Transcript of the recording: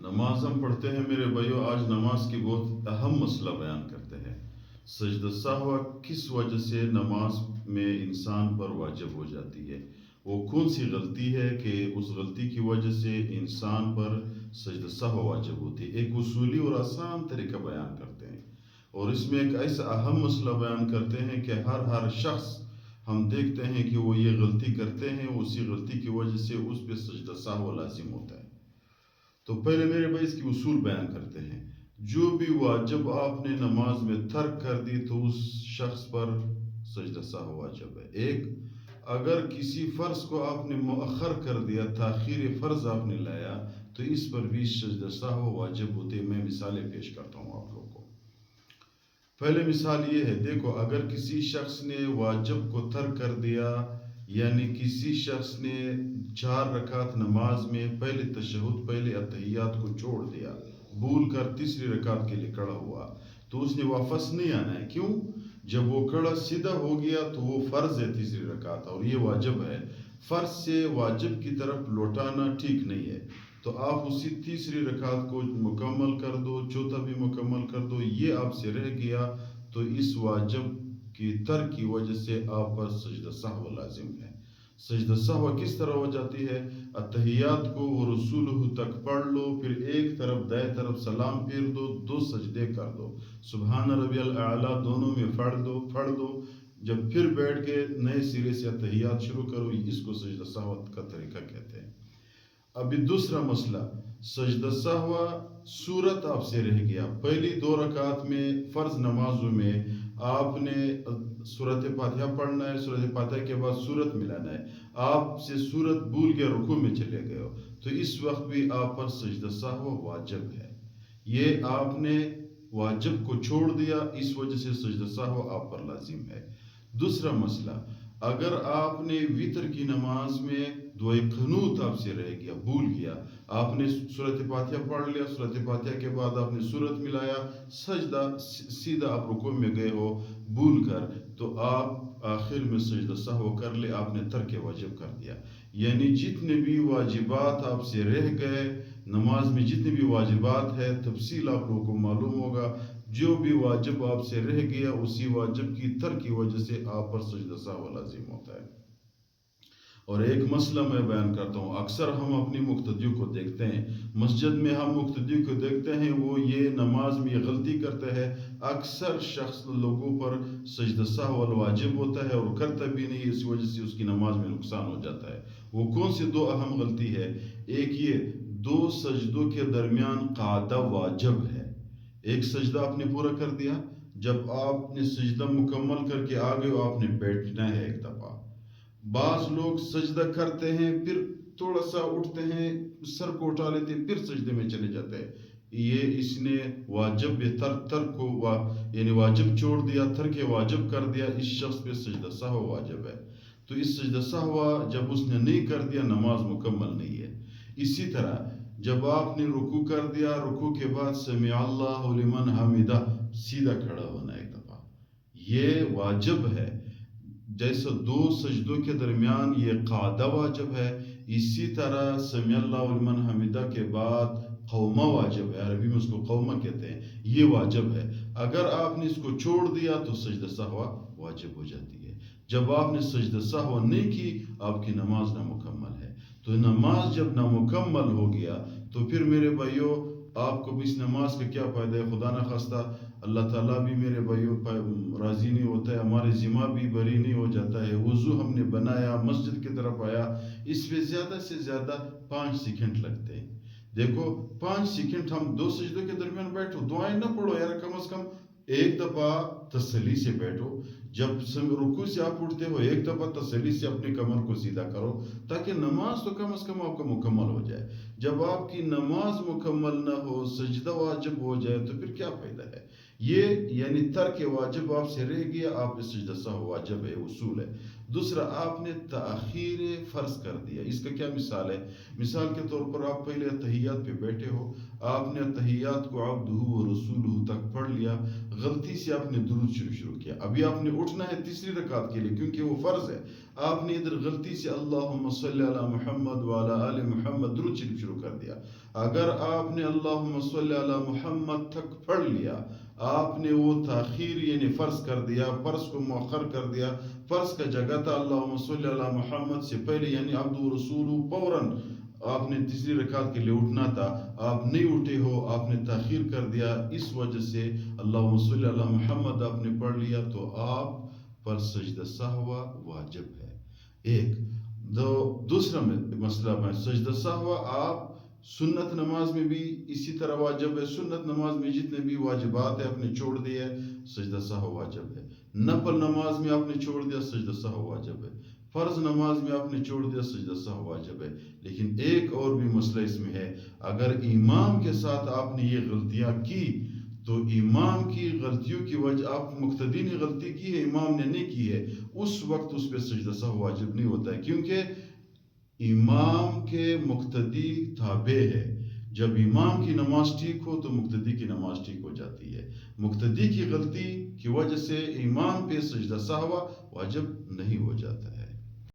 نماز ہم پڑھتے ہیں میرے بھائیو، آج نماز کی بہت اہم مسئلہ بیان کرتے ہیں۔ سجدہ سہو کس وجہ سے نماز میں انسان پر واجب ہو جاتی ہے؟ وہ کون سی غلطی ہے کہ اس غلطی کی وجہ سے انسان پر سجدہ سہو واجب ہوتی ہے؟ ایک اصولی اور آسان طریقہ بیان کرتے ہیں، اور اس میں ایک ایسا اہم مسئلہ بیان کرتے ہیں کہ ہر شخص ہم دیکھتے ہیں کہ وہ یہ غلطی کرتے ہیں، اسی غلطی کی وجہ سے اس پہ سجدہ سہو لازم ہوتا ہے۔ تو پہلے میرے بھائی اس کی اصول بیان کرتے ہیں۔ جو بھی واجب آپ نے نماز میں ترک کر دی تو اس شخص پر سجدہ سہو واجب ہے۔ ایک، اگر کسی فرض کو آپ نے مؤخر کر دیا، تاخیر فرض آپ نے لایا، تو اس پر بھی سجدہ سہو واجب ہوتے۔ میں مثالیں پیش کرتا ہوں آپ لوگوں کو۔ پہلے مثال یہ ہے، دیکھو، اگر کسی شخص نے واجب کو ترک کر دیا، یعنی کسی شخص نے 4 رکعت نماز میں پہلے تشہد، پہلے اتحیات کو چھوڑ دیا، بھول کر تیسری رکعت کے لیے کھڑا ہوا، تو اس نے واپس نہیں آنا ہے۔ کیوں؟ جب وہ کھڑا سیدھا ہو گیا تو وہ فرض ہے تیسری رکعت، اور یہ واجب ہے۔ فرض سے واجب کی طرف لوٹانا ٹھیک نہیں ہے، تو آپ اسی تیسری رکعت کو مکمل کر دو، چوتھا بھی مکمل کر دو۔ یہ آپ سے رہ گیا تو اس واجب کی ترک کی وجہ سے آپ پر سجدہ سہو لازم ہے۔ سجدہ سہو کس طرح ہو جاتی ہے؟ اتحیات کو وہ رسولہ تک پڑھ لو، پھر ایک طرف دائیں طرف سلام پھیر دو، 2 سجدے کر دو، سبحان ربی الاعلیٰ دونوں میں پڑھ دو، جب پھر بیٹھ کے نئے سرے سے اتحیات شروع کرو۔ اس کو سجدہ سہو کا طریقہ کہتے ہیں۔ ابھی دوسرا مسئلہ، سجدہ سہو سورت آپ سے رہ گیا۔ پہلی 2 رکعت میں فرض نمازوں میں آپ نے سورت فاتحہ پڑھنا ہے، سورت فاتحہ کے بعد سورت ملانا ہے، آپ سے سورت بھول کے رکوع میں چلے گئے ہو، تو اس وقت بھی آپ پر سجدہ سہو واجب ہے۔ یہ آپ نے واجب کو چھوڑ دیا، اس وجہ سے سجدہ سہو آپ پر لازم ہے۔ دوسرا مسئلہ، اگر آپ نے وتر کی نماز میں دعائے قنوت آپ سے رہ گیا، بھول گیا، آپ نے سورت فاتحہ پڑھ لیا، سورت فاتحہ کے بعد آپ نے سورت ملایا، سجدہ سیدھا آپ رکوع میں گئے ہو بھول کر، تو آپ آخر میں سجدہ سہو کر لے، آپ نے ترک واجب کر دیا۔ یعنی جتنے بھی واجبات آپ سے رہ گئے نماز میں، جتنے بھی واجبات ہے، تفصیل آپ لوگوں کو معلوم ہوگا، جو بھی واجب آپ سے رہ گیا اسی واجب کی ترک کی وجہ سے آپ پر سجدہ سہو لازم ہوتا ہے۔ اور ایک مسئلہ میں بیان کرتا ہوں، اکثر ہم اپنی مقتدیوں کو دیکھتے ہیں، مسجد میں ہم مقتدیوں کو دیکھتے ہیں، وہ یہ نماز میں یہ غلطی کرتے ہیں، اکثر شخص لوگوں پر سجدہ سہو واجب ہوتا ہے اور کرتا بھی نہیں، اس وجہ سے اس کی نماز میں نقصان ہو جاتا ہے۔ وہ کون سی 2 اہم غلطی ہے؟ ایک یہ، 2 سجدوں کے درمیان قعدہ واجب ہے۔ ایک سجدہ آپ نے پورا کر دیا، جب آپ نے سجدہ مکمل کر کے آگے آپ نے بیٹھنا ہے ایک دفعہ۔ بعض لوگ سجدہ کرتے ہیں، پھر تھوڑا سا اٹھتے ہیں، سر کو اٹھا لیتے ہیں، پھر سجدے میں چلے جاتے ہیں۔ یہ اس نے واجب ترک کو یعنی واجب چھوڑ دیا، ترک واجب کر دیا، اس شخص پہ سجدہ سہو واجب ہے۔ تو اس سجدہ سہو جب اس نے نہیں کر دیا، نماز مکمل نہیں ہے۔ اسی طرح جب آپ نے رکوع کر دیا، رکوع کے بعد سمع اللہ لمن حمدہ، سیدھا کھڑا ہونا ایک دفعہ، یہ واجب ہے۔ جیسا 2 سجدوں کے درمیان یہ قعدہ واجب ہے، اسی طرح سمع اللہ لمن حمدہ کے بعد قومہ واجب ہے، عربی میں اس کو قومہ کہتے ہیں، یہ واجب ہے۔ اگر آپ نے اس کو چھوڑ دیا تو سجدہ سہو واجب ہو جاتی ہے۔ جب آپ نے سجدہ سہو نہیں کی، آپ کی نماز نامکمل ہے۔ تو نماز جب نامکمل ہو گیا تو پھر میرے بھائیوں، آپ کو بھی اس نماز کا کیا فائدہ ہے؟ خدا نہ خواستہ اللہ تعالیٰ بھی میرے بھائیوں راضی نہیں ہوتا ہے، ہمارے ذمہ بھی بری نہیں ہو جاتا ہے۔ وضو ہم نے بنایا، مسجد کی طرف آیا، اس پہ زیادہ سے زیادہ 5 سیکنڈ لگتے ہیں۔ دیکھو 5 سیکنڈ ہم 2 سجدوں کے درمیان بیٹھو، دعائیں نہ پڑھو یار، کم از کم ایک دفعہ تسلی سے بیٹھو۔ جب رکوع سے آپ اٹھتے ہو، ایک دفعہ تسلی سے اپنے کمر کو سیدھا کرو، تاکہ نماز تو کم از کم آپ کا مکمل ہو جائے۔ جب آپ کی نماز مکمل نہ ہو، سجدہ واجب ہو جائے، تو پھر کیا فائدہ ہے؟ یہ یعنی ترک واجب آپ سے رہ گیا، آپ پہ سجدہ سہو واجب ہے، اصول ہے۔ دوسرا، آپ نے تاخیر فرض کر دیا۔ اس کا کیا مثال ہے؟ مثال کے طور پر آپ پہلے اتحیات پہ بیٹھے ہو، آپ نے اتحیات کو عبدہ و رسولہ تک پڑھ لیا، غلطی سے آپ نے درود شروع کیا، ابھی آپ نے اٹھنا ہے تیسری رکعت کے لیے کیونکہ وہ فرض ہے۔ آپ نے ادھر غلطی سے اللہم صلی علی محمد وعلی آل محمد درود شریف شروع کر دیا. اگر آپ نے اللہم صلی علی محمد تک پڑھ لیا، آپ نے وہ تاخیر یعنی فرض کر دیا، فرض کو مؤخر کر دیا. فرض کا جگہ تھا اللہم صلی علی محمد سے پہلے یعنی عبد و رسول، فوراً آپ نے تیسری رکعت کے لیے اٹھنا تھا، آپ نہیں اٹھے ہو، آپ نے تاخیر کر دیا، اس وجہ سے اللہم صلی علی محمد آپ نے پڑھ لیا تو آپ پر سجدہ سہو واجب ہے. ایک دوسرا مسئلہ میں سجدہ سہو آپ سنت نماز میں بھی اسی طرح واجب ہے. سنت نماز میں جتنے بھی واجبات ہیں آپ نے چھوڑ دیے، سجدہ سہو واجب ہے. نفل نماز میں آپ نے چھوڑ دیا، سجدہ سہو واجب ہے. فرض نماز میں آپ نے چھوڑ دیا، سجدہ سہو واجب ہے. لیکن ایک اور بھی مسئلہ اس میں ہے، اگر امام کے ساتھ آپ نے یہ غلطیاں کی تو امام کی غلطیوں کی وجہ، آپ مقتدی نے غلطی کی ہے، امام نے نہیں کی ہے، اس وقت اس پہ سجدہ سہو واجب نہیں ہوتا ہے، کیونکہ امام کے مقتدی تابع ہے. جب امام کی نماز ٹھیک ہو تو مقتدی کی نماز ٹھیک ہو جاتی ہے. مقتدی کی غلطی کی وجہ سے امام پہ سجدہ سہو واجب نہیں ہو جاتا ہے.